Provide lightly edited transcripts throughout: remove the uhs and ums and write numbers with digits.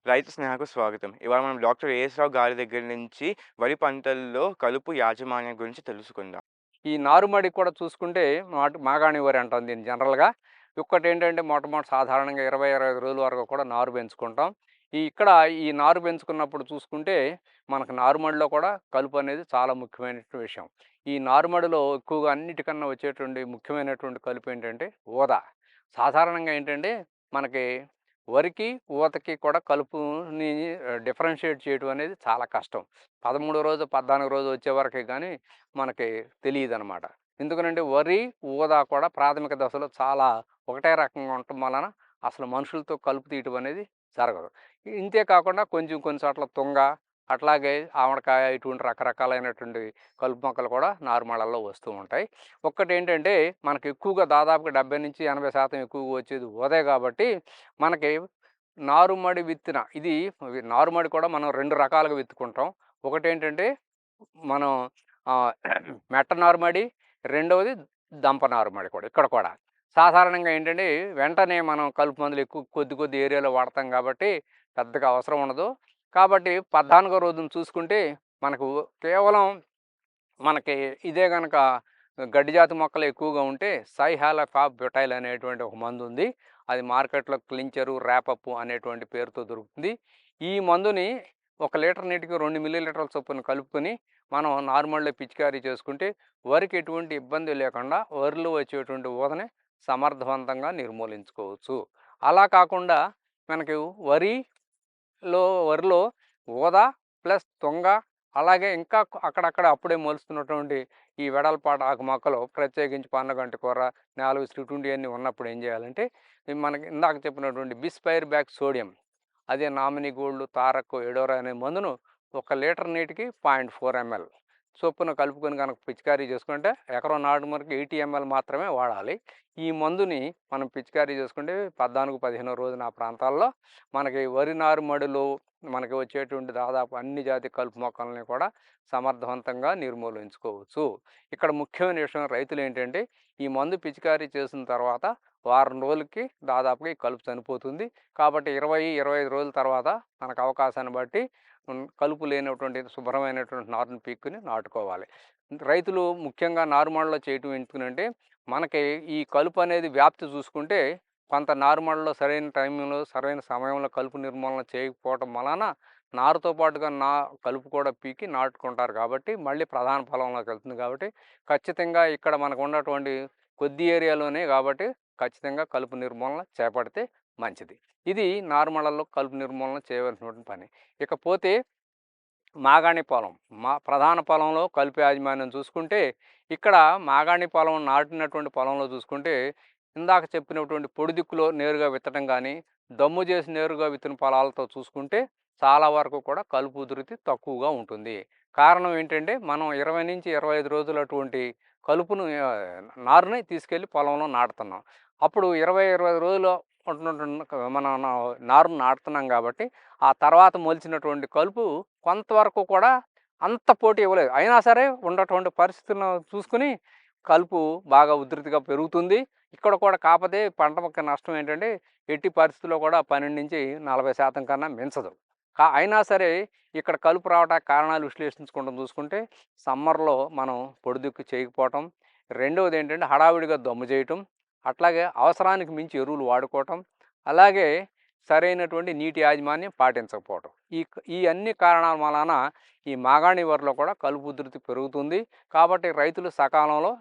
రైతు స్నేహకు స్వాగతం. ఇవాళ మనం డాక్టర్ ఏఎస్ రావు గారి దగ్గర నుంచి వరి పంటల్లో కలుపు యాజమాన్యం గురించి తెలుసుకుందాం. ఈ నారుమడి కూడా చూసుకుంటే మాగాణి వరి అంటాం దీన్ని జనరల్‌గా. ఒక్కటేంటంటే మొట్టమొదటి సాధారణంగా 20, 25 రోజుల వరకు కూడా నారు పెంచుకుంటాం. ఈ నారు పెంచుకున్నప్పుడు చూసుకుంటే మనకు నారుమడిలో కూడా కలుపనేది చాలా ముఖ్యమైనటువంటి విషయం. ఈ నారుమడిలో ఎక్కువగా అన్నిటికన్నా వచ్చేటువంటి ముఖ్యమైనటువంటి కలుపేంటంటే ఊద. సాధారణంగా ఏంటంటే మనకి వరికి, ఊదకి కూడా కలుపుని డిఫరెన్షియేట్ చేయడం అనేది చాలా కష్టం. 13 రోజు, 14 రోజు వచ్చేవరకే గానీ మనకి తెలీదనమాట. ఎందుకనంటే వరి, ఊద కూడా ప్రాథమిక దశలో చాలా ఒకటే రకంగా ఉండటం వలన అసలు మనుషులతో కలుపు తీయటం అనేది జరగదు. ఇంతే కాకుండా కొంచెం కొన్ని చోట్ల తుంగ, అట్లాగే ఆమడకాయ ఇటువంటి రకరకాలైనటువంటి కలుపు మొక్కలు కూడా నారుమళ్ళల్లో వస్తూ ఉంటాయి. ఒక్కటేంటంటే మనకి ఎక్కువగా దాదాపుగా 70-80% ఎక్కువగా వచ్చేది ఊదే కాబట్టి మనకి నారుమడి విత్తిన నారుమడి కూడా మనం 2 రకాలుగా విత్తుకుంటాం. ఒకటేంటంటే మనం ఆహ్, మెట్ట నారుమడి, రెండవది దంప నారుమడి కూడా ఇక్కడ కూడా. సాధారణంగా ఏంటంటే వెంటనే మనం కలుపు మందులు ఎక్కువ కొద్ది కొద్ది ఏరియాలో వాడతాం కాబట్టి పెద్దగా అవసరం ఉండదు. కాబట్టి 14 రోజున చూసుకుంటే మనకు కేవలం మనకి ఇదే గనక గడ్డి జాతి మొక్కలు ఎక్కువగా ఉంటే సైహాలఫాబ్యుటైల్ అనేటువంటి ఒక మందుంది. అది మార్కెట్‌లో క్లించరు, ర్యాపప్ అనేటువంటి పేరుతో దొరుకుతుంది. ఈ మందుని ఒక లీటర్ నీటికి 2 మిల్లీలీటర్ల చొప్పున కలుపుకొని మనం నార్మల్‌గా పిచికారీ చేసుకుంటే వరికి ఎటువంటి ఇబ్బంది లేకుండా వరిలో వచ్చేటువంటి ఊదని సమర్థవంతంగా నిర్మూలించుకోవచ్చు. అలా కాకుండా మనకి వరి వరిలో ఊద ప్లస్ తుంగ అలాగే ఇంకా అక్కడక్కడ అప్పుడే మొలుస్తున్నటువంటి ఈ వెడల్పాటి ఆకు మొక్కలు ప్రత్యేకించి పన్నగంటి కూర, నేల ఉసిరి ఇటువంటివన్నీ ఉన్నప్పుడు ఏం చేయాలంటే మనకి ఇందాక చెప్పినటువంటి బిస్పైర్ బ్యాక్ సోడియం అదే నామినీ గోల్డ్, తారక్, ఎడోరా అనే మందును ఒక లీటర్ నీటికి 0.4 ఎంఎల్ చొప్పున కలుపుకొని కనుక పిచికారీ చేసుకుంటే ఎకరం నాటుమరికి 80 ఎంఎల్ మాత్రమే వాడాలి. ఈ మందుని మనం పిచికారీ చేసుకుంటే 14, 15 రోజున ఆ ప్రాంతాల్లో మనకి వరి నారుమడిలో మనకి వచ్చేటువంటి దాదాపు అన్ని జాతి కలుపు మొక్కల్ని కూడా సమర్థవంతంగా నిర్మూలించుకోవచ్చు. ఇక్కడ ముఖ్యమైన విషయం రైతులేంటంటే ఈ మందు పిచికారీ చేసిన తర్వాత వారం రోజులకి దాదాపుగా ఈ కలుపు చనిపోతుంది. కాబట్టి 20, 25 రోజుల తర్వాత మనకు అవకాశాన్ని బట్టి కలుపు లేనటువంటి శుభ్రమైనటువంటి నారుని పీక్కుని నాటుకోవాలి. రైతులు ముఖ్యంగా నారుమడిలో చేయటం ఎందుకనంటే మనకి ఈ కలుపు అనేది వ్యాప్తి చూసుకుంటే కొంత నారుమడిలో సరైన టైంలో, సరైన సమయంలో కలుపు నిర్మూలన చేయకపోవటం వలన నారుతో పాటుగా కలుపు కూడా పీకి నాటుకుంటారు కాబట్టి మళ్ళీ ప్రధాన పొలంలోకి వెళ్తుంది కాబట్టి ఖచ్చితంగా ఇక్కడ మనకు ఉన్నటువంటి కొద్ది ఏరియాలోనే కాబట్టి ఖచ్చితంగా కలుపు నిర్మూలన చేపడితే మంచిది. ఇది నారుమళ్ళలో కలుపు నిర్మూలన చేయవలసినటువంటి పని. ఇకపోతే మాగాణి పొలం. ప్రధాన పొలంలో కలుపు యాజమాన్యం చూసుకుంటే, ఇక్కడ మాగాణి పొలం నాటినటువంటి పొలంలో చూసుకుంటే, ఇందాక చెప్పినటువంటి పొడి దిక్కులో నేరుగా విత్తడం గానీ, దమ్ము చేసి నేరుగా విత్తిన పొలాలతో చూసుకుంటే, చాలా వరకు కూడా కలుపు ఉధృతి తక్కువగా ఉంటుంది. కారణం ఏంటంటే, మనం 20-25 రోజులు అటువంటి కలుపును నారుని తీసుకెళ్ళి పొలంలో నాటుతున్నాం. అప్పుడు 25 రోజులు మనం నారుని నాటుతున్నాం కాబట్టి, ఆ తర్వాత మొలిచినటువంటి కలుపు కొంతవరకు కూడా అంత పోటీ ఇవ్వలేదు. అయినా సరే ఉన్నటువంటి పరిస్థితులను చూసుకొని కలుపు బాగా ఉధృతిగా పెరుగుతుంది. ఇక్కడ కూడా కాపోతే పంట మొక్క నష్టం ఏంటంటే ఎట్టి పరిస్థితుల్లో కూడా 12-40% కన్నా మించదు. అయినా సరే ఇక్కడ కలుపు రావడానికి కారణాలు విశ్లేషించుకుంటం చూసుకుంటే సమ్మర్‌లో మనం పొడిదుక్కి చేయకపోవటం, రెండవదేంటంటే హడావిడిగా దమ్ము చేయటం, అట్లాగే అవసరానికి మించి ఎరువులు వాడుకోవటం, అలాగే సరైనటువంటి నీటి యాజమాన్యం పాటించకపోవటం. ఈ అన్ని కారణాల వలన ఈ మాగాణి వరిలో కూడా కలుపు ఉధృతి పెరుగుతుంది. కాబట్టి రైతులు సకాలంలో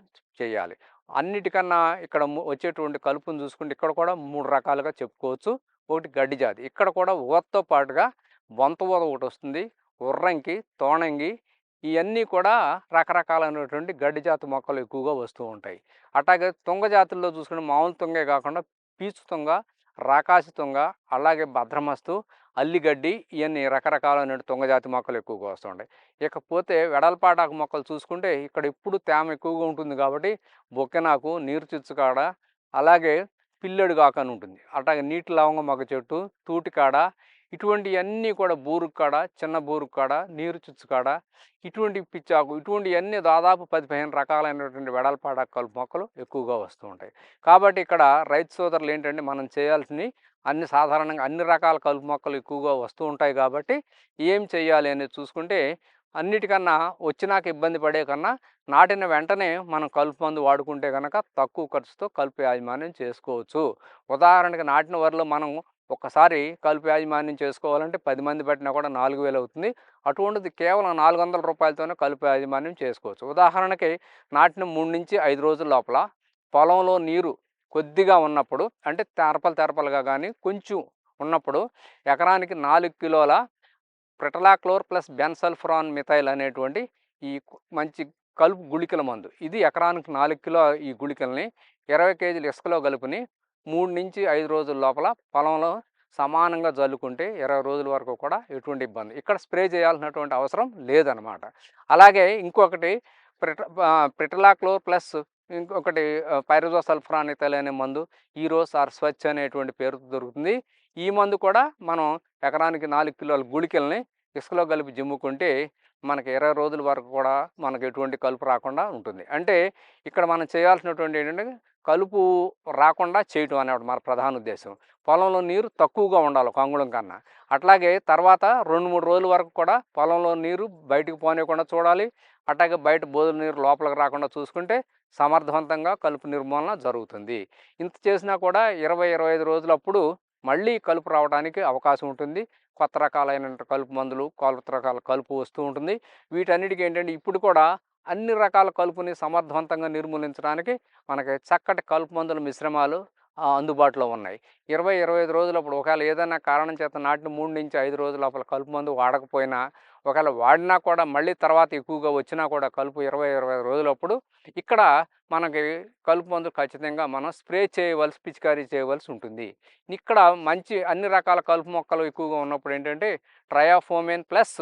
చేయాలి. అన్నిటికన్నా ఇక్కడ వచ్చేటువంటి కలుపుని చూసుకుంటే ఇక్కడ కూడా 3 రకాలుగా చెప్పుకోవచ్చు. ఒకటి గడ్డి జాతి. ఇక్కడ కూడా ఊదతో పాటుగా బొంత ఊద ఒకటొస్తుంది. ఉర్రంకి, తోణంగి ఇయన్నీ కూడా రకరకాలైనటువంటి గడ్డి జాతి మొక్కలు ఎక్కువగా వస్తూ ఉంటాయి. అట్లాగే తుంగ జాతుల్లో చూసుకుంటే మామూలు తుంగే కాకుండా పీచు తుంగ, రాకాసి తుంగ, అలాగే భద్రమస్తు, అల్లిగడ్డి ఇయన్నీ రకరకాలైన తుంగజాతి మొక్కలు ఎక్కువగా వస్తుంటాయి. ఇకపోతే వెడల్పాటాకు మొక్కలు చూసుకుంటే ఇక్కడ ఎప్పుడు తేమ ఎక్కువగా ఉంటుంది కాబట్టి బొక్కెనాకు, నీరు చిచ్చుకాడ, అలాగే పిల్లెడుగాకు అని ఉంటుంది. అట్లాగే నీటి లవంగ మొగ్గ చెట్టు, తూటికాడ ఇటువంటివన్నీ కూడా బూరుగు కాడ, చిన్న బూరుగు కాడ, నీరు చుచ్చు కాడ, ఇటువంటి పిచ్చాకు ఇటువంటివన్నీ దాదాపు 10, 15 రకాలైనటువంటి వెడల్పాట కలుపు మొక్కలు ఎక్కువగా వస్తూ ఉంటాయి. కాబట్టి ఇక్కడ రైతు సోదరులు ఏంటంటే మనం చేయాల్సినవి సాధారణంగా అన్ని రకాల కలుపు మొక్కలు ఎక్కువగా వస్తూ ఉంటాయి కాబట్టి ఏం చేయాలి అనేది చూసుకుంటే అన్నిటికన్నా వచ్చినాక ఇబ్బంది పడే కన్నా నాటిన వెంటనే మనం కలుపు మందు వాడుకుంటే కనుక తక్కువ ఖర్చుతో కలుపు యాజమాన్యం చేసుకోవచ్చు. ఉదాహరణకి నాటిన వరిలో మనం ఒక్కసారి కలుపు యాజమాన్యం చేసుకోవాలంటే 10 మంది పెట్టినా కూడా 4000 అవుతుంది. అటువంటిది కేవలం రూ. 400తోనే కలుపు యాజమాన్యం చేసుకోవచ్చు. ఉదాహరణకి నాటిన 3-5 రోజుల లోపల పొలంలో నీరు కొద్దిగా ఉన్నప్పుడు అంటే తెరపలుగా కానీ కొంచెం ఉన్నప్పుడు ఎకరానికి 4 కిలోల ప్రిటలాక్లోర్ ప్లస్ బెన్సల్ఫ్రాన్ మిథైల్ అనేటువంటి ఈ మంచి కలుపు గుళికల మందు. ఇది ఎకరానికి 4 కిలో ఈ గుళికల్ని 20 కేజీల ఇసుకలో కలుపుని 3-5 రోజుల లోపల పొలంలో సమానంగా జల్లుకుంటే 20 రోజుల వరకు కూడా ఎటువంటి ఇబ్బంది ఇక్కడ స్ప్రే చేయాల్సినటువంటి అవసరం లేదనమాట. అలాగే ఇంకొకటి ప్రిటలాక్లోర్ ప్లస్ ఇంకొకటి పైరోజోసల్ఫరానిథైల్ అనే మందు ఈరోస్ ఆర్ స్వచ్ఛ అనేటువంటి పేరుతో దొరుకుతుంది. ఈ మందు కూడా మనం ఎకరానికి 4 కిలోల గుళికల్ని ఇసుకలో కలిపి జిమ్ముకుంటే మనకి 20 రోజుల వరకు కూడా మనకు ఎటువంటి కలుపు రాకుండా ఉంటుంది. అంటే ఇక్కడ మనం చేయాల్సినటువంటి ఏంటంటే కలుపు రాకుండా చేయటం అనేవాడు మన ప్రధాన ఉద్దేశం. పొలంలో నీరు తక్కువగా ఉండాలి ఒక అంగుళం కన్నా. అట్లాగే తర్వాత 2-3 రోజుల వరకు కూడా పొలంలో నీరు బయటకు పోనీయకుండా చూడాలి. అట్లాగే బయట బోధుల నీరు లోపలికి రాకుండా చూసుకుంటే సమర్థవంతంగా కలుపు నిర్మూలన జరుగుతుంది. ఇంత చేసినా కూడా 20-25 రోజులప్పుడు మళ్ళీ కలుపు రావడానికి అవకాశం ఉంటుంది. కొత్త రకాలైన కలుపు మందులు, కొత్త రకాల కలుపు వస్తూ ఉంటుంది. వీటన్నిటికీ ఏంటంటే ఇప్పుడు కూడా అన్ని రకాల కలుపుని సమర్థవంతంగా నిర్మూలించడానికి మనకి చక్కటి కలుపు మందుల మిశ్రమాలు అందుబాటులో ఉన్నాయి. 20-25 రోజులప్పుడు ఒకవేళ ఏదైనా కారణం చేత నాటిన 3-5 రోజుల లోపల కలుపు మందు వాడకపోయినా, ఒకవేళ వాడినా కూడా మళ్ళీ తర్వాత ఎక్కువగా వచ్చినా కూడా కలుపు 20-25 రోజులప్పుడు ఇక్కడ మనకి కలుపు మందు ఖచ్చితంగా మనం స్ప్రే చేయవలసి పిచికారీ చేయవలసి ఉంటుంది. ఇక్కడ మంచి అన్ని రకాల కలుపు మొక్కలు ఎక్కువగా ఉన్నప్పుడు ఏంటంటే ట్రయాఫోమెన్ ప్లస్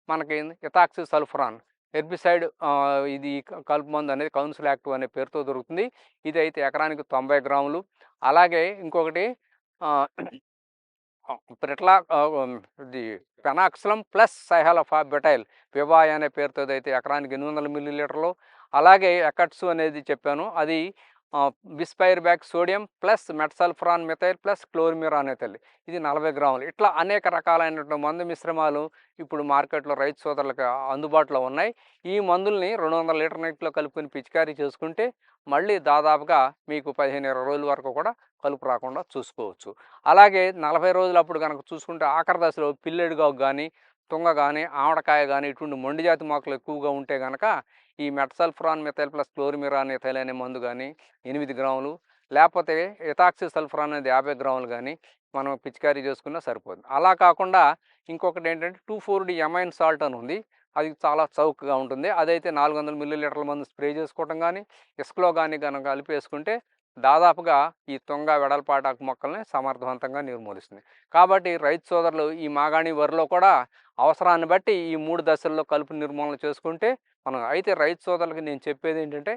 మనకి ఇథాక్సి సల్ఫరాన్ హెర్బిసైడ్ ఇది కలుపు మందు అనేది కౌన్సిల్ యాక్టివ్ అనే పేరుతో దొరుకుతుంది. ఇది అయితే ఎకరానికి 90 గ్రాములు. అలాగే ఇంకొకటి ఇది పెనాక్సిలం ప్లస్ సైహాలోఫాబెటైల్ వివాయ్ అనే పేరుతో అయితే ఎకరానికి 800 మిల్లీలీటర్లు. అలాగే ఎకట్సు అనేది చెప్పాను, అది bispyribac sodium plus metsulfuron methyl plus chlorimuron ethyl ఇది 40 గ్రాములు. ఇట్లా అనేక రకాలైనటువంటి మందు మిశ్రమాలు ఇప్పుడు మార్కెట్లో రైతు సోదరులకు అందుబాటులో ఉన్నాయి. ఈ మందుల్ని 200 లీటర్ నీటిలో కలుపుకొని పిచికారీ చేసుకుంటే మళ్ళీ దాదాపుగా మీకు 15-20 రోజుల వరకు కూడా కలుపు రాకుండా చూసుకోవచ్చు. అలాగే 40 రోజులప్పుడు కనుక చూసుకుంటే ఆఖరి దశలో పిల్లెడుగా కానీ, తుంగ కానీ, ఆవడకాయ కానీ ఇటువంటి మొండి జాతి మొక్కలు ఎక్కువగా ఉంటే కనుక ఈ మెట్సల్ఫ్రాన్ మిథైల్ ప్లస్ క్లోరిమిరానిథైల్ అనే మందు కానీ 8 గ్రాములు, లేకపోతే ఇథాక్సి సల్ఫరాన్ అనేది 50 గ్రాములు కానీ మనం పిచికారీ చేసుకున్నా సరిపోతుంది. అలా కాకుండా ఇంకొకటి ఏంటంటే 2,4-D ఎమైన్ సాల్ట్ అని ఉంది. అది చాలా చౌకగా ఉంటుంది. అదైతే 400 మిల్లీలీటర్ల మందు స్ప్రే చేసుకోవటం కానీ, ఇసుకలో కానీ కనుక కలిపేసుకుంటే దాదాపుగా ఈ తుంగ వెడల్పాటాకు మొక్కల్ని సమర్థవంతంగా నిర్మూలిస్తుంది. కాబట్టి రైతు సోదరులు ఈ మాగాణి వరిలో కూడా అవసరాన్ని బట్టి ఈ 3 దశల్లో కలుపు నిర్మూలన చేసుకుంటే మనం అయితే రైతు సోదరులకి నేను చెప్పేది ఏంటంటే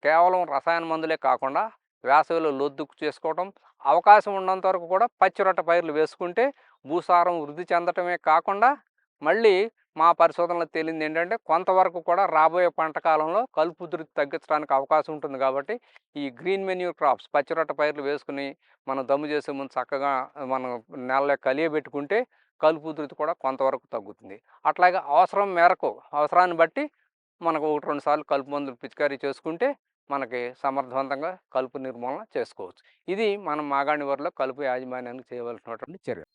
కేవలం రసాయన మందులే కాకుండా వేసవిలో లోతుదుక్కు చేసుకోవటం, అవకాశం ఉన్నంత వరకు కూడా పచ్చిరొట్ట పైర్లు వేసుకుంటే భూసారం వృద్ధి చెందటమే కాకుండా మళ్ళీ మా పరిశోధనలో తేలింది ఏంటంటే కొంతవరకు కూడా రాబోయే పంట కాలంలో కలుపు ఉధృతి తగ్గించడానికి అవకాశం ఉంటుంది. కాబట్టి ఈ గ్రీన్ మెన్యూర్ క్రాప్స్ పచ్చిరొట్ట పైర్లు వేసుకుని మనం దమ్ము చేసే ముందు చక్కగా మనం నేలలో కలియబెట్టుకుంటే కలుపు ఉధృతి కూడా కొంతవరకు తగ్గుతుంది. అట్లాగే అవసరం మేరకు అవసరాన్ని బట్టి మనకు 1-2 సార్లు కలుపు మందులు పిచికారీ చేసుకుంటే మనకి సమర్థవంతంగా కలుపు నిర్మూలన చేసుకోవచ్చు. ఇది మనం మాగాణి వరిలో కలుపు యాజమాన్యానికి చేయవలసినటువంటి చర్య.